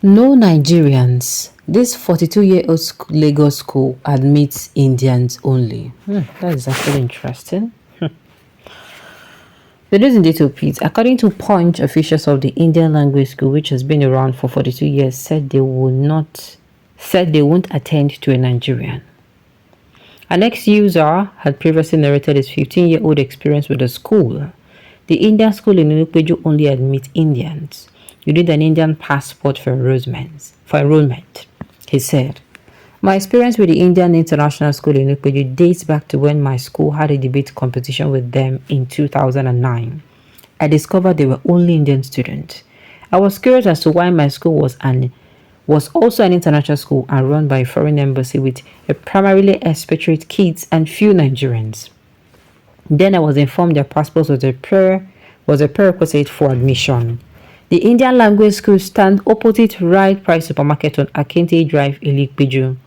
No Nigerians. This 42-year-old Lagos school admits Indians only. That is actually interesting. The news in detail, please. According to Punch, officials of the Indian language school, which has been around for 42 years, said they won't attend to a Nigerian. An ex-user had previously narrated his 15-year-old experience with the school. The Indian school in Inupeju only admits Indians. You need an Indian passport for enrollment, he said. My experience with the Indian International School in Inupeju dates back to when my school had a debate competition with them in 2009. I discovered they were only Indian students. I was curious as to why my school was also an international school and run by a foreign embassy with a primarily expatriate kids and few Nigerians. Then I was informed their passports was a prerequisite for admission. The Indian language school stands opposite Right Price Supermarket on Akinte Drive, Ilikpeju.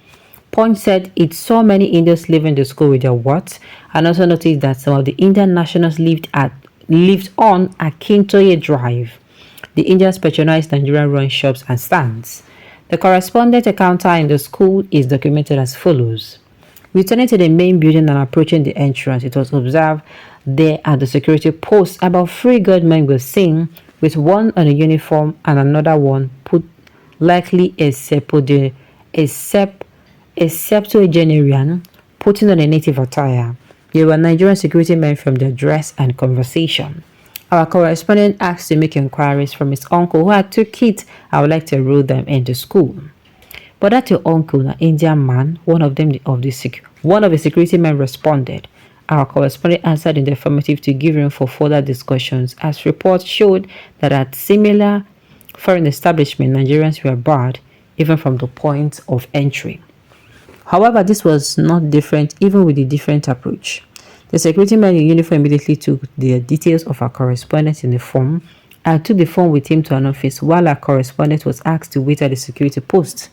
Punch said it saw many Indians living in the school with their what, and also noticed that some of the Indian nationals lived on Akintoye Drive. The Indians patronized Nigerian-run shops and stands. The correspondent encounter in the school is documented as follows. Returning to the main building and approaching the entrance, it was observed there at the security post about 3 gunmen were seen, with one on a uniform and another one put likely a septuagenarian putting on a native attire. They were Nigerian security men from their dress and conversation. Our correspondent asked to make inquiries from his uncle who had 2 kids and would like to enroll them into school. But that your uncle, an Indian man, one of the security men responded. Our correspondent answered in the affirmative to give room for further discussions, as reports showed that at similar foreign establishments, Nigerians were barred even from the point of entry. However, this was not different even with the different approach. The security man in uniform immediately took the details of our correspondent in the form and took the form with him to an office while our correspondent was asked to wait at the security post.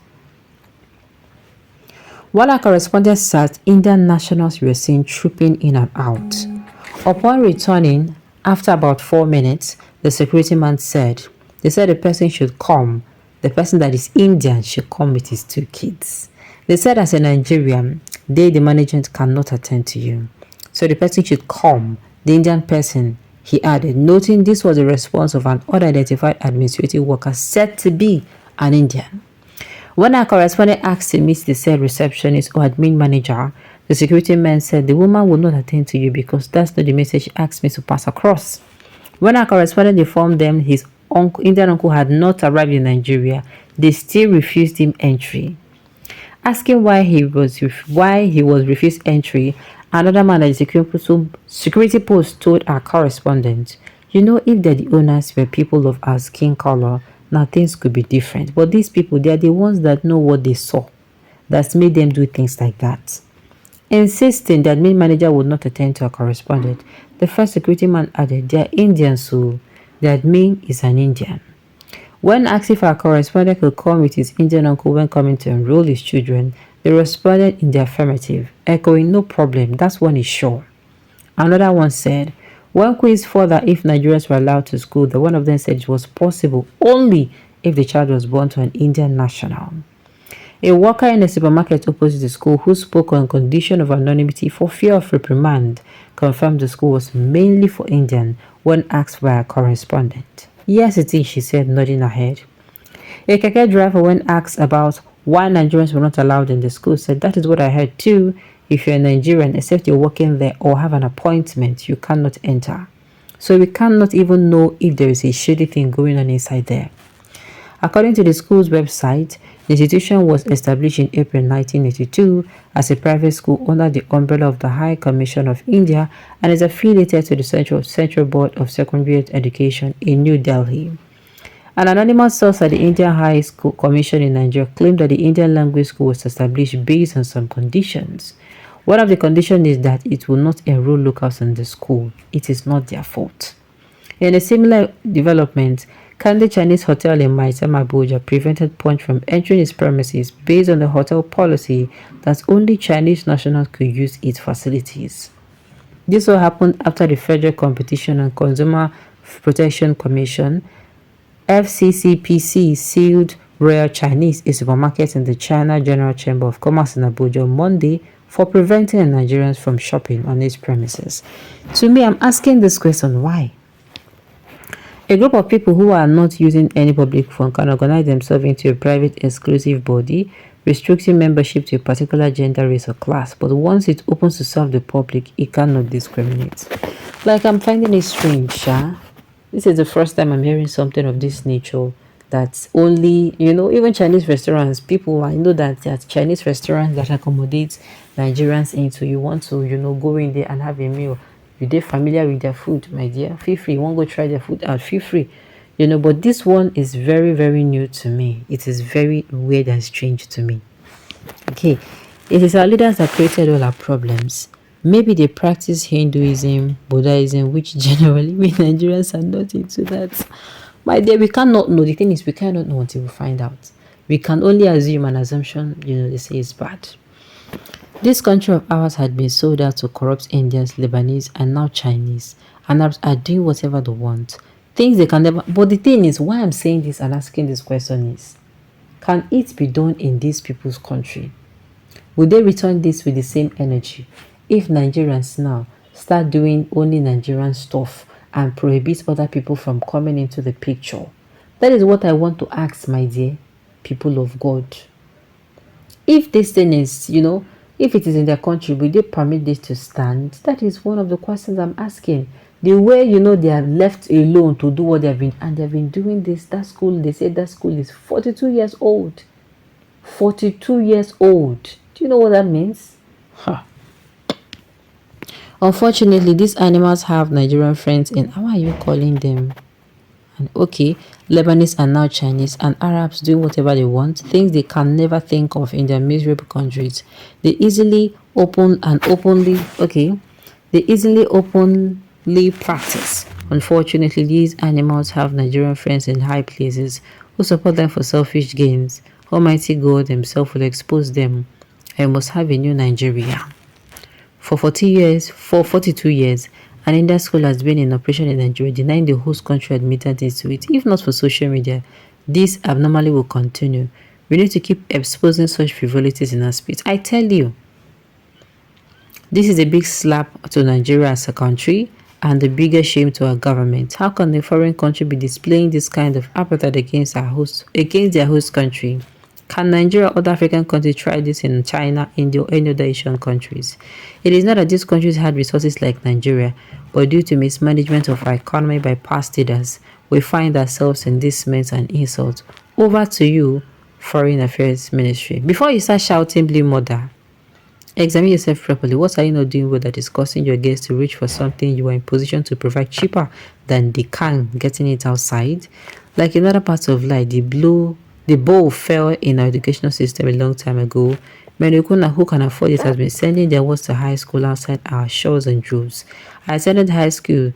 While our correspondent sat, Indian nationals were seen trooping in and out. Upon returning, after about 4 minutes, the security man said, the person should come. The person that is Indian should come with his 2 kids. They said as a Nigerian, the management cannot attend to you. So the person should come. The Indian person, he added, noting this was the response of an unidentified administrative worker said to be an Indian. When our correspondent asked to meet the said receptionist or admin manager, the security man said the woman would not attend to you because that's not the message she asked me to pass across. When our correspondent informed them his Indian uncle had not arrived in Nigeria, they still refused him entry. Asking why he was refused entry, another man at the security post told our correspondent, if they're the owners were people of our skin color, now things could be different. But these people, they are the ones that know what they saw. That's made them do things like that. Insisting the admin manager would not attend to our correspondent, the first security man added, they are Indians, so the admin is an Indian. When asked if our correspondent could come with his Indian uncle when coming to enroll his children, they responded in the affirmative, echoing, no problem, that's one is sure. Another one said, when quizzed further if Nigerians were allowed to school, the one of them said it was possible only if the child was born to an Indian national. A worker in a supermarket opposite the school who spoke on condition of anonymity for fear of reprimand confirmed the school was mainly for Indian when asked by a correspondent. Yes, it is, she said, nodding her head. A keke driver, when asked about why Nigerians were not allowed in the school, said, that is what I heard too. If you're a Nigerian, except you're working there or have an appointment, you cannot enter. So we cannot even know if there is a shady thing going on inside there. According to the school's website, the institution was established in April 1982 as a private school under the umbrella of the High Commission of India and is affiliated to the Central Board of Secondary Education in New Delhi. An anonymous source at the Indian High School Commission in Nigeria claimed that the Indian language school was established based on some conditions. One of the conditions is that it will not enroll locals in the school. It is not their fault. In a similar development, Kandi Chinese Hotel in Maitama, Abuja prevented Punch from entering its premises based on the hotel policy that only Chinese nationals could use its facilities. This all happened after the Federal Competition and Consumer Protection Commission, FCCPC, sealed Royal Chinese, a supermarket in the China General Chamber of Commerce in Abuja on Monday, for preventing Nigerians from shopping on its premises. To me, I'm asking this question, why? A group of people who are not using any public fund can organize themselves into a private exclusive body, restricting membership to a particular gender, race, or class. But once it opens to serve the public, it cannot discriminate. Like, I'm finding it strange, This is the first time I'm hearing something of this nature. That's only, even Chinese restaurants, people, I know that there's Chinese restaurants that accommodate Nigerians into. You want to, go in there and have a meal. You're familiar with their food, my dear. Feel free. You want to go try their food out, feel free. But this one is very, very new to me. It is very weird and strange to me. Okay, it is our leaders that created all our problems. Maybe they practice Hinduism, Buddhism, which generally we Nigerians are not into that. My dear, we cannot know. The thing is, we cannot know until we find out. We can only assume, an assumption, they say is bad. This country of ours had been sold out to corrupt Indians, Lebanese, and now Chinese, and are doing whatever they want. Things they can never. But the thing is, why I'm saying this and asking this question is, can it be done in these people's country? Will they return this with the same energy if Nigerians now start doing only Nigerian stuff and prohibit other people from coming into the picture? That is what I want to ask, my dear people of God. If this thing is, if it is in their country, will they permit this to stand? That is one of the questions I'm asking. The way, they are left alone to do what they've been doing this. That school, they say that school is 42 years old. 42 years old. Do you know what that means? Huh. Unfortunately, these animals have Nigerian friends, and how are you calling them? And okay, Lebanese are now Chinese, and Arabs doing whatever they want, things they can never think of in their miserable countries. They easily openly practice. Unfortunately, these animals have Nigerian friends in high places who support them for selfish gains. Almighty God himself will expose them. I must have a new Nigeria. For 42 years, an Indian school has been in operation in Nigeria, denying the host country admittance to it. If not for social media, this abnormality will continue. We need to keep exposing such frivolities in our speech. I tell you, this is a big slap to Nigeria as a country and the biggest shame to our government. How can a foreign country be displaying this kind of appetite against their host country? Can Nigeria or other African countries try this in China, India, or any other Asian countries? It is not that these countries had resources like Nigeria, but due to mismanagement of our economy by past leaders, we find ourselves in this mess and insult. Over to you, Foreign Affairs Ministry. Before you start shouting blame mother, examine yourself properly. What are you not doing well that is causing your guests to reach for something you are in position to provide cheaper than they can getting it outside? Like in other parts of life, the bowl fell in our educational system a long time ago. Many who can afford it has been sending their words to high school outside our shores and droves. I attended high school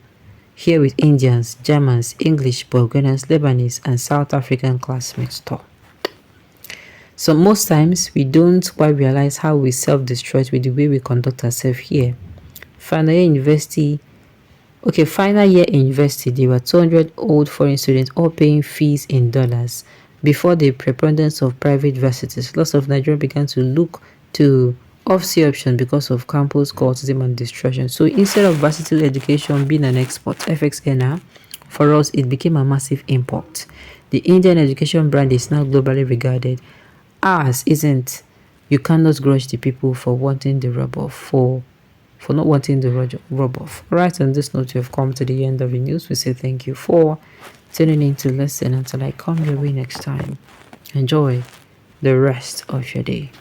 here with Indians, Germans, English, Bulgarians, Lebanese, and South African classmates too. So most times, we don't quite realize how we self-destruct with the way we conduct ourselves here. Final year in university, there were 200 old foreign students all paying fees in dollars. Before the preponderance of private varsities, lots of Nigerians began to look to off-sea options because of campus cultism and destruction. So instead of varsity education being an export, FX earner, for us it became a massive import. The Indian education brand is now globally regarded. Ours isn't. You cannot grudge the people for wanting the rub-off, for not wanting the rub-off. Right, on this note, we have come to the end of the news. We say thank you for tuning in to listen until I come your way next time. Enjoy the rest of your day.